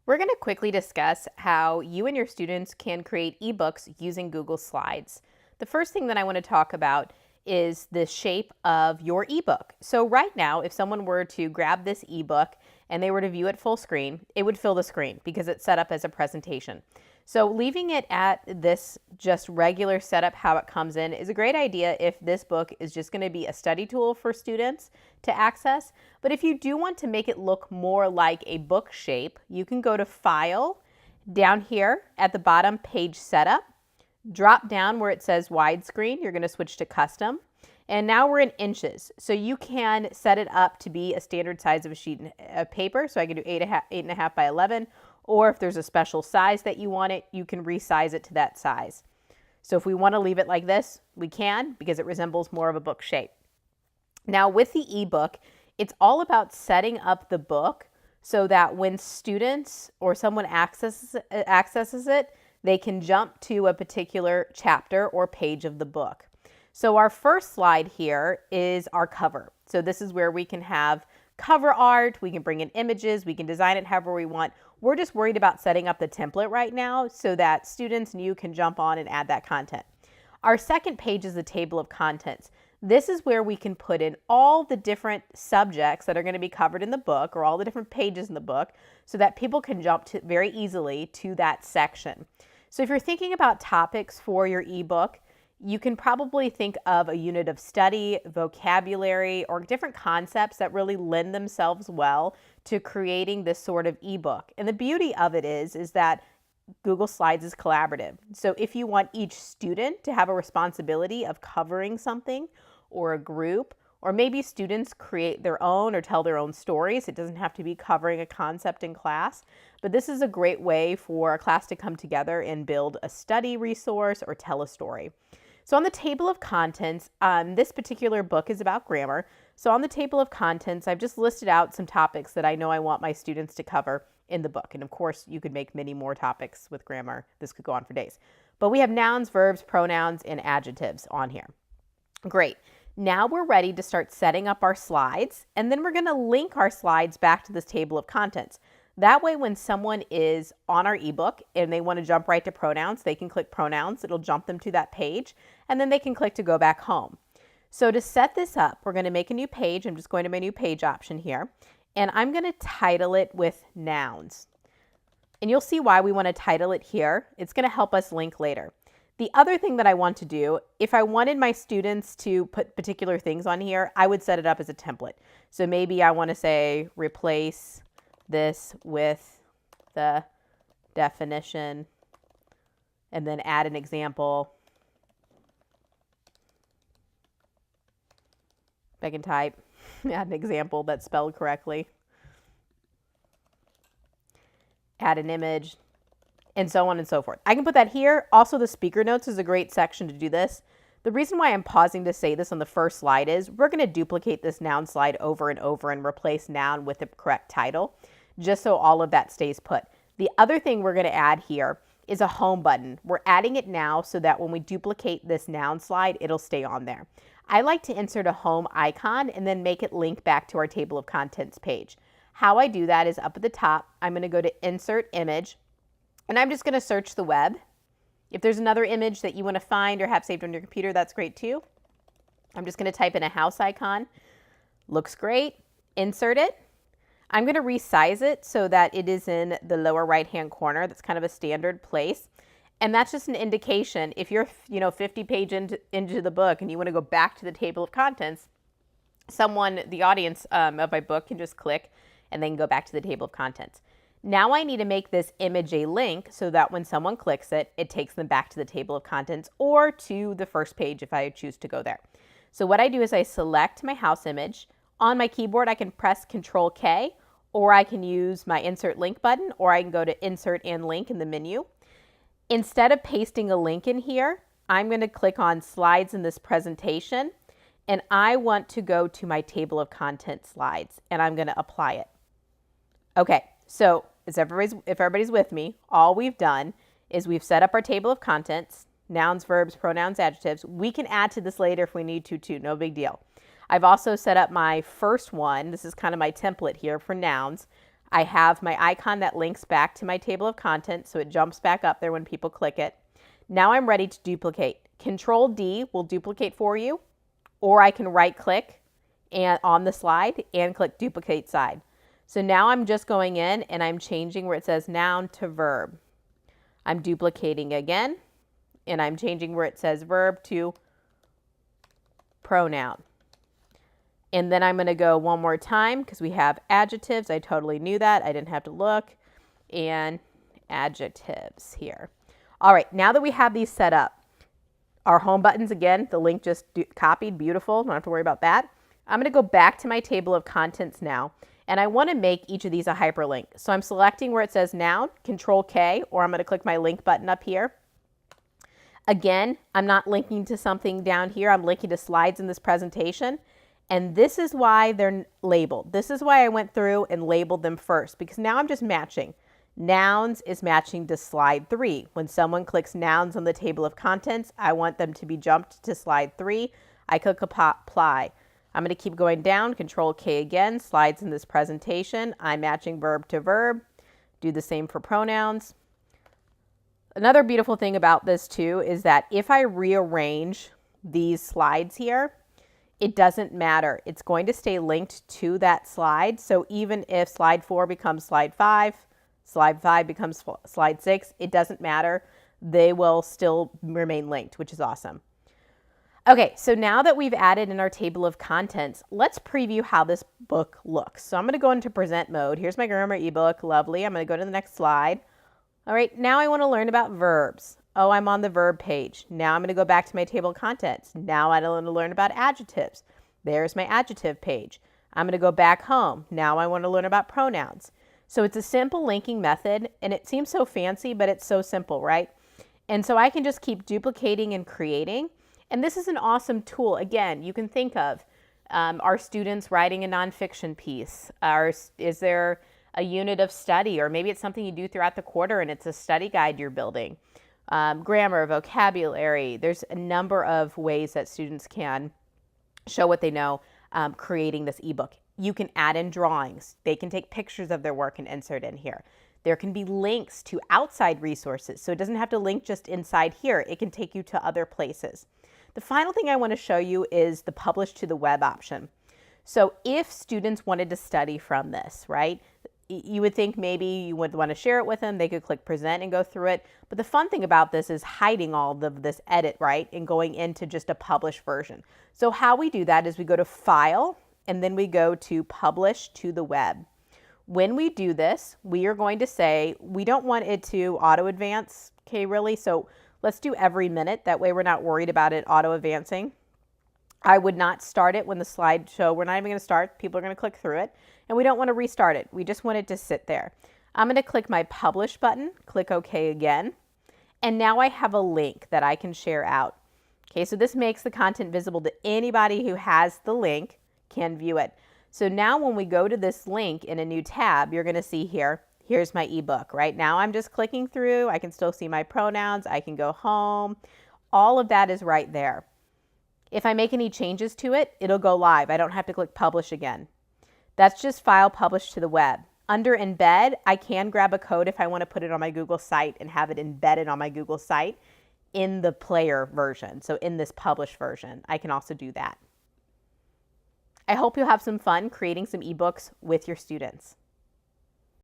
We're going to quickly discuss how you and your students can create ebooks using Google Slides. The first thing that I want to talk about is the shape of your ebook. So right now, if someone were to grab this ebook and they were to view it full screen, it would fill the screen because it's set up as a presentation. So leaving it at this just regular setup, how it comes in, is a great idea if this book is just going to be a study tool for students to access. But if you do want to make it look more like a book shape, you can go to File, down here at the bottom, Page Setup, drop down where it says widescreen, you're going to switch to custom. And now we're in inches. So you can set it up to be a standard size of a sheet of paper. So I can do 8.5 by 11. Or if there's a special size that you want it, you can resize it to that size. So if we want to leave it like this, we can, because it resembles more of a book shape. Now with the ebook, it's all about setting up the book so that when students or someone accesses it, they can jump to a particular chapter or page of the book. So our first slide here is our cover. So this is where we can have cover art, we can bring in images, we can design it however we want. We're just worried about setting up the template right now so that students and you can jump on and add that content. Our second page is the table of contents. This is where we can put in all the different subjects that are going to be covered in the book or all the different pages in the book so that people can jump to very easily to that section. So if you're thinking about topics for your ebook, you can probably think of a unit of study, vocabulary, or different concepts that really lend themselves well to creating this sort of ebook. And the beauty of it is that Google Slides is collaborative. So if you want each student to have a responsibility of covering something or a group, or maybe students create their own or tell their own stories. It doesn't have to be covering a concept in class, but this is a great way for a class to come together and build a study resource or tell a story. So on the table of contents, this particular book is about grammar. So on the table of contents, I've just listed out some topics that I know I want my students to cover in the book. And of course, you could make many more topics with grammar. This could go on for days. But we have nouns, verbs, pronouns, and adjectives on here. Great. Now we're ready to start setting up our slides, and then we're going to link our slides back to this table of contents. That way, when someone is on our ebook and they want to jump right to pronouns, they can click pronouns. It'll jump them to that page, and then they can click to go back home. So to set this up, we're going to make a new page. I'm just going to my new page option here, and I'm going to title it with nouns. And you'll see why we want to title it here. It's going to help us link later. The other thing that I want to do, if I wanted my students to put particular things on here, I would set it up as a template. So maybe I want to say replace this with the definition and then add an example. I can type, add an example that's spelled correctly. Add an image, and so on and so forth. I can put that here. Also, the speaker notes is a great section to do this. The reason why I'm pausing to say this on the first slide is we're going to duplicate this noun slide over and over and replace noun with the correct title, just so all of that stays put. The other thing we're going to add here is a home button. We're adding it now so that when we duplicate this noun slide, it'll stay on there. I like to insert a home icon and then make it link back to our table of contents page. How I do that is up at the top, I'm going to go to Insert Image, and I'm just going to search the web. If there's another image that you want to find or have saved on your computer, that's great too. I'm just going to type in a house icon. Looks great. Insert it. I'm going to resize it so that it is in the lower right-hand corner. That's kind of a standard place. And that's just an indication. If you're 50 pages into the book and you want to go back to the table of contents, the audience of my book can just click and then go back to the table of contents. Now I need to make this image a link so that when someone clicks it, it takes them back to the table of contents or to the first page if I choose to go there. So what I do is I select my house image. On my keyboard, I can press Control K, or I can use my Insert Link button, or I can go to Insert and Link in the menu. Instead of pasting a link in here, I'm going to click on Slides in this presentation, and I want to go to my table of contents slides, and I'm going to apply it. Okay, so if everybody's with me, all we've done is we've set up our table of contents, nouns, verbs, pronouns, adjectives. We can add to this later if we need to too, no big deal. I've also set up my first one. This is kind of my template here for nouns. I have my icon that links back to my table of contents, so it jumps back up there when people click it. Now I'm ready to duplicate. Control D will duplicate for you, or I can right click and on the slide and click duplicate side. So now I'm just going in and I'm changing where it says noun to verb. I'm duplicating again, and I'm changing where it says verb to pronoun. And then I'm going to go one more time because we have adjectives. I totally knew that. I didn't have to look. And adjectives here. All right, now that we have these set up, our home buttons, again, the link just copied, beautiful. Don't have to worry about that. I'm going to go back to my table of contents now, and I want to make each of these a hyperlink. So I'm selecting where it says noun, Control K, or I'm going to click my link button up here. Again, I'm not linking to something down here. I'm linking to slides in this presentation. And this is why they're labeled. This is why I went through and labeled them first, because now I'm just matching. Nouns is matching to slide 3. When someone clicks nouns on the table of contents, I want them to be jumped to slide 3. I click apply. I'm going to keep going down, Control K again, slides in this presentation. I'm matching verb to verb. Do the same for pronouns. Another beautiful thing about this too is that if I rearrange these slides here, it doesn't matter. It's going to stay linked to that slide. So even if slide 4 becomes slide 5 becomes slide 6, it doesn't matter. They will still remain linked, which is awesome. Okay, so now that we've added in our table of contents, let's preview how this book looks. So I'm going to go into present mode. Here's my grammar ebook. Lovely. I'm going to go to the next slide. All right, now I want to learn about verbs. Oh, I'm on the verb page. Now I'm going to go back to my table of contents. Now I want to learn about adjectives. There's my adjective page. I'm going to go back home. Now I want to learn about pronouns. So it's a simple linking method, and it seems so fancy, but it's so simple, right? And so I can just keep duplicating and creating. And this is an awesome tool. Again, you can think of our students writing a nonfiction piece. Is there a unit of study, or maybe it's something you do throughout the quarter and it's a study guide you're building. Grammar, vocabulary. There's a number of ways that students can show what they know creating this ebook. You can add in drawings. They can take pictures of their work and insert in here. There can be links to outside resources, so it doesn't have to link just inside here. It can take you to other places. The final thing I want to show you is the publish to the web option. So if students wanted to study from this, right, you would think maybe you would want to share it with them. They could click present and go through it. But the fun thing about this is hiding all of this edit, right, and going into just a published version. So how we do that is we go to File, and then we go to Publish to the Web. When we do this, we are going to say we don't want it to auto advance, okay, really? So let's do every minute. That way we're not worried about it auto advancing. I would not start it when the slideshow, we're not even going to start. People are going to click through it. And we don't want to restart it. We just want it to sit there. I'm going to click my Publish button, click OK again. And now I have a link that I can share out. Okay, so this makes the content visible to anybody who has the link can view it. So now when we go to this link in a new tab, you're going to see here, here's my ebook. Right now I'm just clicking through. I can still see my pronouns. I can go home. All of that is right there. If I make any changes to it, it'll go live. I don't have to click publish again. That's just file publish to the web. Under embed, I can grab a code if I want to put it on my Google site and have it embedded on my Google site in the player version. So in this published version, I can also do that. I hope you'll have some fun creating some ebooks with your students.